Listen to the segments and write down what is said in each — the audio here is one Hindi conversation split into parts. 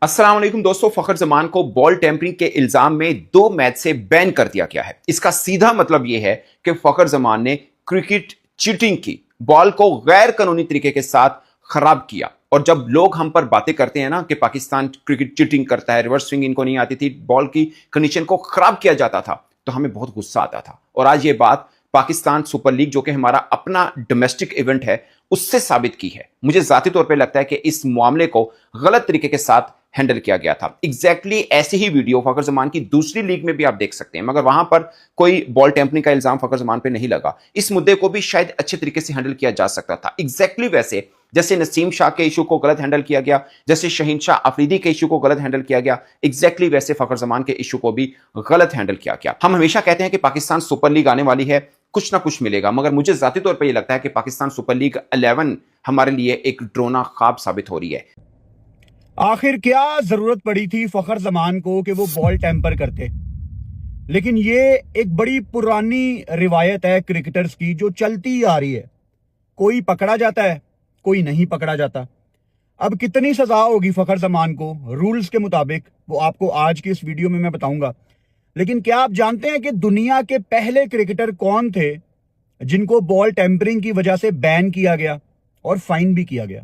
अस्सलाम वालेकुम दोस्तों, फखर जमान को बॉल टेम्परिंग के इल्जाम में 2 मैच से बैन कर दिया गया है। इसका सीधा मतलब यह है कि फखर जमान ने क्रिकेट चीटिंग की, बॉल को गैर कानूनी तरीके के साथ खराब किया। और जब लोग हम पर बातें करते हैं ना कि पाकिस्तान क्रिकेट चीटिंग करता है, रिवर्स स्विंग इनको नहीं आती थी, बॉल की कंडीशन को खराब किया जाता था, तो हमें बहुत गुस्सा आता था। और आज ये बात पाकिस्तान सुपर लीग, जो कि हमारा अपना डोमेस्टिक इवेंट है, उससे साबित की है। मुझे जाती तौर पे लगता है कि इस मामले को गलत तरीके के साथ हैंडल किया गया था। एग्जैक्टली ऐसी ही वीडियो फखर जमान की दूसरी लीग में भी आप देख सकते हैं, मगर वहां पर कोई बॉल टेम्परिंग का इल्जाम फखर जमान पे नहीं लगा। इस मुद्दे को भी शायद अच्छे तरीके से हैंडल किया जा सकता था। एग्जैक्टली वैसे जैसे नसीम शाह के इशू को गलत हैंडल किया गया, जैसे शहीन शाह अफरीदी के इशू को गलत हैंडल किया गया, एग्जैक्टली वैसे फखर जमान के इशू को भी गलत हैंडल किया गया। हम हमेशा कहते हैं कि पाकिस्तान सुपर लीग आने वाली है, कुछ ना कुछ मिलेगा, मगर मुझे जाती तौर पर यह लगता है कि पाकिस्तान सुपर लीग 11 हमारे लिए एक ड्रोना ख्वाब साबित हो रही है। आखिर क्या जरूरत पड़ी थी फखर जमान को कि वो बॉल टेम्पर करते। लेकिन ये एक बड़ी पुरानी रिवायत है क्रिकेटर्स की जो चलती आ रही है। कोई पकड़ा जाता है, कोई नहीं पकड़ा जाता। अब कितनी सजा होगी फखर जमान को रूल्स के मुताबिक, वो आपको आज की इस वीडियो में मैं बताऊंगा। लेकिन क्या आप जानते हैं कि दुनिया के पहले क्रिकेटर कौन थे जिनको बॉल टेम्परिंग की वजह से बैन किया गया और फाइन भी किया गया?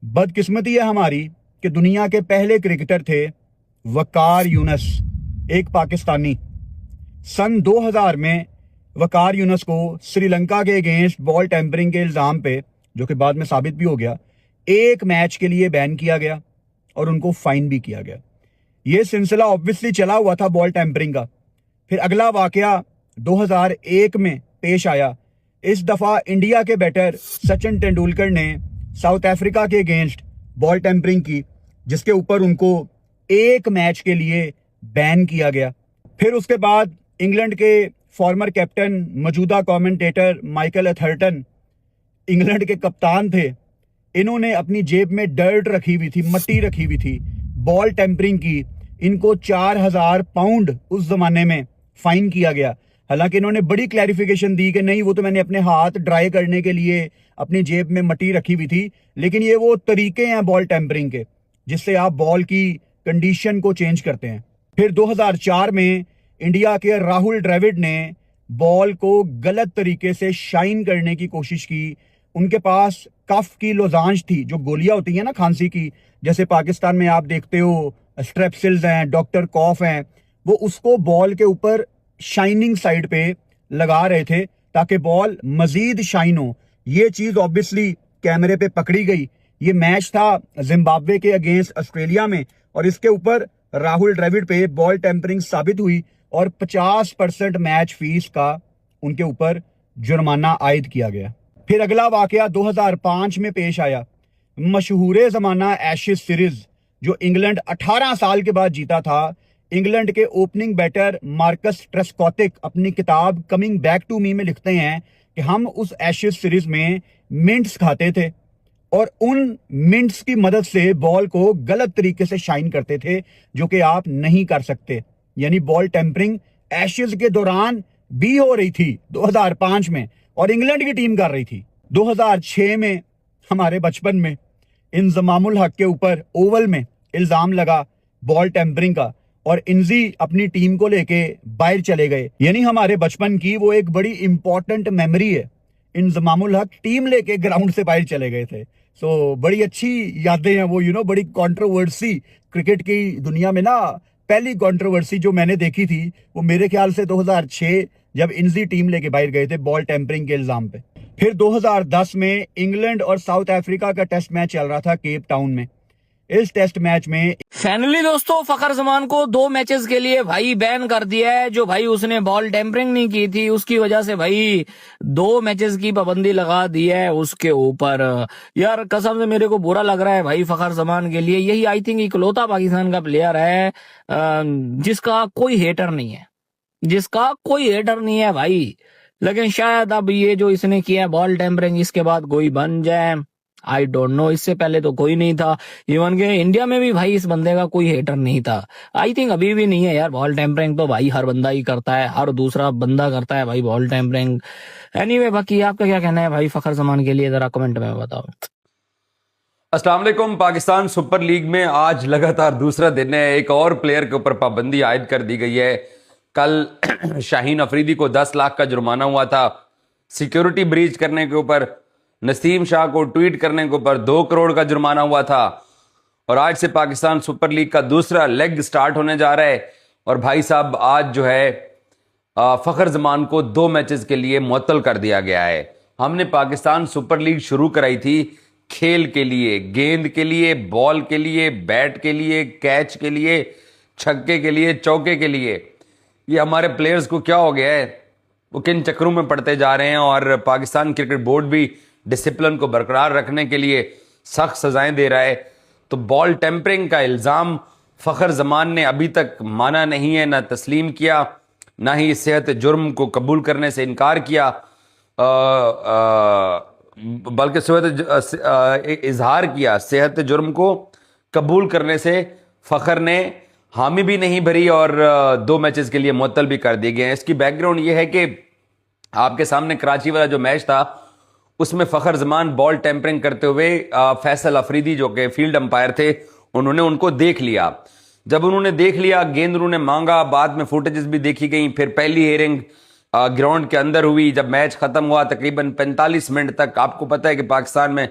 बदकिस्मती है हमारी कि दुनिया के पहले क्रिकेटर थे वकार यूनुस, एक पाकिस्तानी। सन 2000 में वकार यूनुस को श्रीलंका के अगेंस्ट बॉल टेम्परिंग के इल्जाम पे, जो कि बाद में साबित भी हो गया, एक मैच के लिए बैन किया गया और उनको फाइन भी किया गया। यह सिलसिला ऑब्वियसली चला हुआ था बॉल टेम्परिंग का। फिर अगला वाकया 2001 में पेश आया। इस दफा इंडिया के बैटर सचिन तेंदुलकर ने साउथ अफ्रीका के अगेंस्ट बॉल टेम्परिंग की, जिसके ऊपर उनको एक मैच के लिए बैन किया गया। फिर उसके बाद इंग्लैंड के फॉर्मर कैप्टन, मौजूदा कमेंटेटर माइकल एथर्टन, इंग्लैंड के कप्तान थे, इन्होंने अपनी जेब में डर्ट रखी हुई थी, मट्टी रखी हुई थी बॉल टेम्परिंग की। इनको 4000 पाउंड उस जमाने में फाइन किया गया। हालांकि इन्होंने बड़ी क्लैरिफिकेशन दी कि नहीं, वो तो मैंने अपने हाथ ड्राई करने के लिए अपनी जेब में मट्टी रखी हुई थी। लेकिन ये वो तरीके हैं बॉल टेम्परिंग के जिससे आप बॉल की कंडीशन को चेंज करते हैं। फिर 2004 में इंडिया के राहुल द्रविड़ ने बॉल को गलत तरीके से शाइन करने की कोशिश की। उनके पास कफ की लोजांश थी, जो गोलियां होती हैं ना खांसी की, जैसे पाकिस्तान में आप देखते हो स्ट्रेप्सिल्स हैं, डॉक्टर कॉफ हैं, वो उसको बॉल के ऊपर शाइनिंग साइड पे लगा रहे थे ताकि बॉल मजीद शाइन हो। ये चीज ऑब्वियसली कैमरे पे पकड़ी गई। ये मैच था जिम्बाब्वे के अगेंस्ट ऑस्ट्रेलिया में और इसके ऊपर राहुल द्रविड़ पे बॉल टेम्परिंग साबित हुई और 50% मैच फीस का उनके ऊपर जुर्माना आयद किया गया। फिर अगला वाकया 2005 में पेश आया। मशहूर जमाना एशेज सीरीज जो इंग्लैंड 18 साल के बाद जीता था। इंग्लैंड के ओपनिंग बैटर मार्कस ट्रेस्कॉथिक अपनी किताब कमिंग बैक टू मी में लिखते हैं कि हम उस एशेज सीरीज में मिंट्स खाते थे और उन मिंट्स की मदद से बॉल को गलत तरीके से शाइन करते थे, जो कि आप नहीं कर सकते। यानी बॉल टेम्परिंग एशेज के दौरान भी हो रही थी 2005 में और इंग्लैंड की टीम कर रही थी। 2006 में हमारे बचपन में इंजमामुल हक के ऊपर ओवल में इल्जाम लगा बॉल टेम्परिंग का और इंजी अपनी टीम को लेके बाहर चले गए। यानी हमारे बचपन की वो एक बड़ी इंपॉर्टेंट मेमोरी है। इंजमामुल हक टीम लेके ग्राउंड से बाहर चले गए थे। सो बड़ी अच्छी यादें हैं वो। बड़ी कंट्रोवर्सी क्रिकेट की दुनिया में ना, पहली कंट्रोवर्सी जो मैंने देखी थी वो मेरे ख्याल से 2006 जब इंजी टीम लेके बाहर गए थे बॉल टेम्परिंग के इल्जाम पे। फिर 2010 में इंग्लैंड और साउथ अफ्रीका का टेस्ट मैच चल रहा था केप टाउन में। इस टेस्ट मैच में फाइनली दोस्तों फखर जमान को 2 मैचेस के लिए भाई बैन कर दिया है। जो भाई उसने बॉल टेम्परिंग नहीं की थी उसकी वजह से भाई 2 मैचेस की पाबंदी लगा दी है उसके ऊपर। यार कसम से मेरे को बुरा लग रहा है भाई फखर जमान के लिए। यही आई थिंक इकलौता पाकिस्तान का प्लेयर है जिसका कोई हेटर नहीं है, जिसका कोई हेटर नहीं है भाई। लेकिन शायद अब ये जो इसने किया है बॉल टेम्परिंग, इसके बाद कोई बन जाए, आई डोंट नो। इससे पहले तो कोई नहीं था। इवन के इंडिया में भी भाई इस बंदे का कोई हेटर नहीं था। आई थिंक अभी भी नहीं है यार। बॉल टेम्परिंग तो भाई हर बंदा ही करता है, हर दूसरा बंदा करता है भाई बॉल टेम्परिंग। एनीवे बाकी आपका क्या कहना है भाई फखर जमान के लिए, जरा कमेंट में बताओ। अस्सलाम वालेकुम। पाकिस्तान सुपर लीग में आज लगातार दूसरा दिन है। एक और प्लेयर के ऊपर पाबंदी आयद कर दी गई है। कल शाहीन अफरीदी को 10 लाख का जुर्माना हुआ था सिक्योरिटी ब्रीच करने के ऊपर। नसीम शाह को ट्वीट करने के ऊपर 2 करोड़ का जुर्माना हुआ था। और आज से पाकिस्तान सुपर लीग का दूसरा लेग स्टार्ट होने जा रहा है। और भाई साहब आज जो है फखर जमान को 2 मैचेस के लिए मुअत्तल कर दिया गया है। हमने पाकिस्तान सुपर लीग शुरू कराई थी खेल के लिए, गेंद के लिए, बॉल के लिए, बैट के लिए, कैच के लिए, छक्के के लिए, चौके के लिए। ये हमारे प्लेयर्स को क्या हो गया है, वो किन चक्रों में पड़ते जा रहे हैं। और पाकिस्तान क्रिकेट बोर्ड भी डिसिप्लिन को बरकरार रखने के लिए सख्त सजाएं दे रहा है। तो बॉल टेम्परिंग का इल्ज़ाम फखर जमान ने अभी तक माना नहीं है, ना तस्लीम किया, ना ही सेहत जुर्म को कबूल करने से इनकार किया, बल्कि इजहार किया। सेहत जुर्म को कबूल करने से फखर ने हामी भी नहीं भरी और 2 मैचेस के लिए मुअत्तल भी कर दिए गए हैं। इसकी बैकग्राउंड ये है कि आपके सामने कराची वाला जो मैच था उसमें फखर जमान बॉल टेम्परिंग करते हुए फैसल अफरीदी जो कि फील्ड अंपायर थे उन्होंने उनको देख लिया। जब उन्होंने देख लिया, गेंद उन्होंने मांगा, बाद में फुटेजेस भी देखी गई। फिर पहली हेयरिंग ग्राउंड के अंदर हुई। जब मैच खत्म हुआ तकरीबन 45 मिनट तक, आपको पता है कि पाकिस्तान में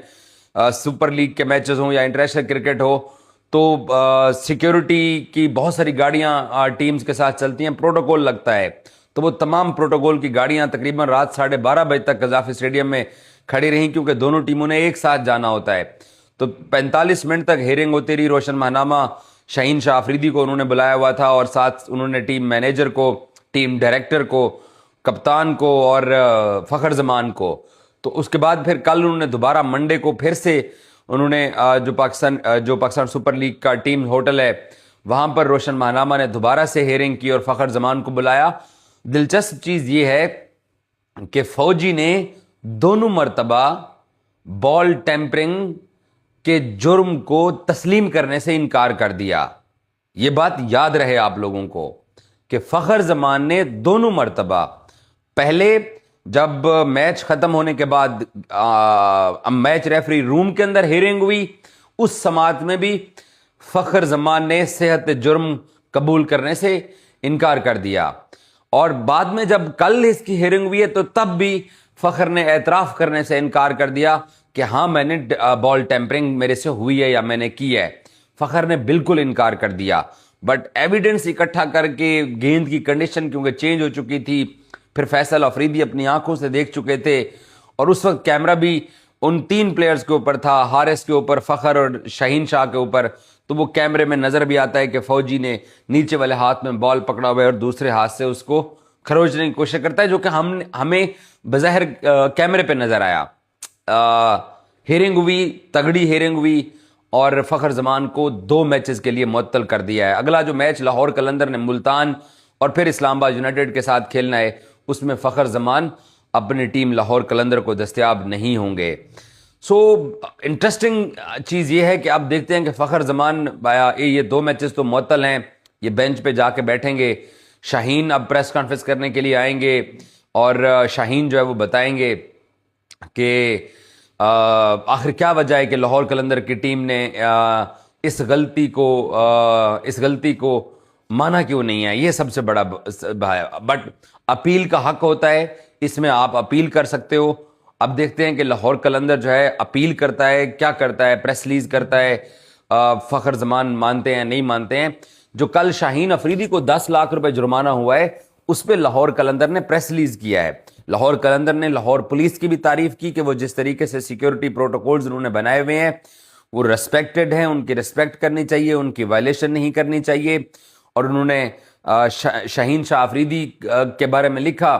सुपर लीग के मैचेस हो या इंटरनेशनल क्रिकेट हो तो सिक्योरिटी की बहुत सारी गाड़ियां टीम्स के साथ चलती हैं, प्रोटोकॉल लगता है। तो वो तमाम प्रोटोकॉल की गाड़ियां तकरीबन रात 12:30 बजे तक कजाफी स्टेडियम में खड़ी रहीं, क्योंकि दोनों टीमों ने एक साथ जाना होता है। तो 45 मिनट तक हेयरिंग होती रही। रोशन महनामा शाहीन शाह अफरीदी को उन्होंने बुलाया हुआ था और साथ उन्होंने टीम मैनेजर को, टीम डायरेक्टर को, कप्तान को और फखर जमान को। तो उसके बाद फिर कल उन्होंने दोबारा मंडे को फिर से उन्होंने जो पाकिस्तान सुपर लीग का टीम होटल है वहां पर रोशन महनामा ने दोबारा से हेयरिंग की और फखर जमान को बुलाया। दिलचस्प चीज ये है कि फौजी ने दोनों मर्तबा बॉल टेम्परिंग के जुर्म को तस्लीम करने से इनकार कर दिया। यह बात याद रहे आप लोगों को कि फखर जमान ने दोनों मर्तबा, पहले जब मैच खत्म होने के बाद मैच रेफरी रूम के अंदर हेयरिंग हुई, उस समात में भी फखर जमान ने सेहत जुर्म कबूल करने से इनकार कर दिया। और बाद में जब कल इसकी हेयरिंग हुई है तो तब भी फखर ने एतराफ करने से इनकार कर दिया कि हाँ मैंने बॉल टेम्परिंग मेरे से हुई है या मैंने की है। फखर ने बिल्कुल इनकार कर दिया। बट एविडेंस इकट्ठा करके, गेंद की कंडीशन क्योंकि चेंज हो चुकी थी, फिर फैसल अफरीदी अपनी आंखों से देख चुके थे और उस वक्त कैमरा भी उन 3 प्लेयर्स के ऊपर था, हारिस के ऊपर, फखर और शाहीन शाह के ऊपर। तो वो कैमरे में नजर भी आता है कि फौजी ने नीचे वाले हाथ में बॉल पकड़ा हुआ है और दूसरे हाथ से उसको खरोचने की कोशिश करता है, जो कि हमें बज़ाहिर कैमरे पे नजर आया। हेयरिंग हुई, तगड़ी हेयरिंग हुई और फखर जमान को 2 मैचेस के लिए मुअत्तल कर दिया है। अगला जो मैच लाहौर कलंदर ने मुल्तान और फिर इस्लामाबाद यूनाइटेड के साथ खेलना है, उसमें फखर जमान अपनी टीम लाहौर कलंदर को दस्तयाब नहीं होंगे। सो इंटरेस्टिंग चीज़ ये है कि आप देखते हैं कि फखर जमान ये 2 मैचेस तो मुअत्तल हैं, ये बेंच पे जाके बैठेंगे। शाहीन अब प्रेस कॉन्फ्रेंस करने के लिए आएंगे और शाहीन जो है वो बताएंगे कि आखिर क्या वजह है कि लाहौर कलंदर की टीम ने इस गलती को माना क्यों नहीं है। ये सबसे बड़ा है। बट अपील का हक होता है, इसमें आप अपील कर सकते हो। अब देखते हैं कि लाहौर कलंदर जो है अपील करता है, क्या करता है, प्रेस रिलीज करता है, फखर जमान मानते हैं नहीं मानते हैं। जो कल शाहीन अफरीदी को 10 लाख रुपए जुर्माना हुआ है उस पर लाहौर कलंदर ने प्रेस रिलीज किया है। लाहौर कलंदर ने लाहौर पुलिस की भी तारीफ की कि वो जिस तरीके से सिक्योरिटी प्रोटोकॉल्स उन्होंने बनाए हुए हैं वो रेस्पेक्टेड हैं, उनकी रेस्पेक्ट करनी चाहिए, उनकी वायलेशन नहीं करनी चाहिए। और उन्होंने शाहीन शाह अफरीदी के बारे में लिखा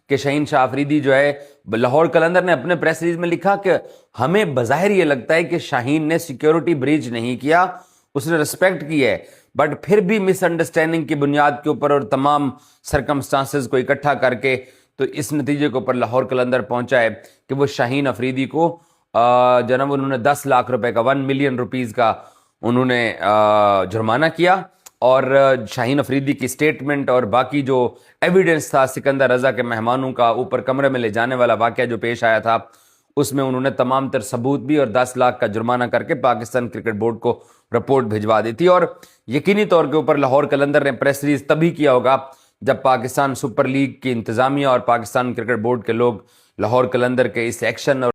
कि शाहीन शाह अफरीदी जो है, लाहौर कलंदर ने अपने प्रेस रिलीज में लिखा कि हमें बज़ाहिर ये लगता है कि शाहीन ने सिक्योरिटी ब्रीच नहीं किया, उसने रिस्पेक्ट की है, बट फिर भी मिसअंडरस्टैंडिंग की बुनियाद के ऊपर और तमाम सरकमस्टांसेस को इकट्ठा करके तो इस नतीजे के ऊपर लाहौर कलंदर पहुंचा है कि वो शाहीन अफरीदी को जनाब उन्होंने 10 लाख रुपए का 1 मिलियन रुपीस का उन्होंने जुर्माना किया। और शाहीन अफरीदी की स्टेटमेंट और बाकी जो एविडेंस था सिकंदर रजा के मेहमानों का ऊपर कमरे में ले जाने वाला वाकया जो पेश आया था उसमें उन्होंने तमाम तर सबूत भी और 10 लाख का जुर्माना करके पाकिस्तान क्रिकेट बोर्ड को रिपोर्ट भिजवा दी थी। और यकीनी तौर के ऊपर लाहौर कलंदर ने प्रेस रिलीज तभी किया होगा जब पाकिस्तान सुपर लीग की इंतजामिया और पाकिस्तान क्रिकेट बोर्ड के लोग लाहौर कलंदर के इस एक्शन और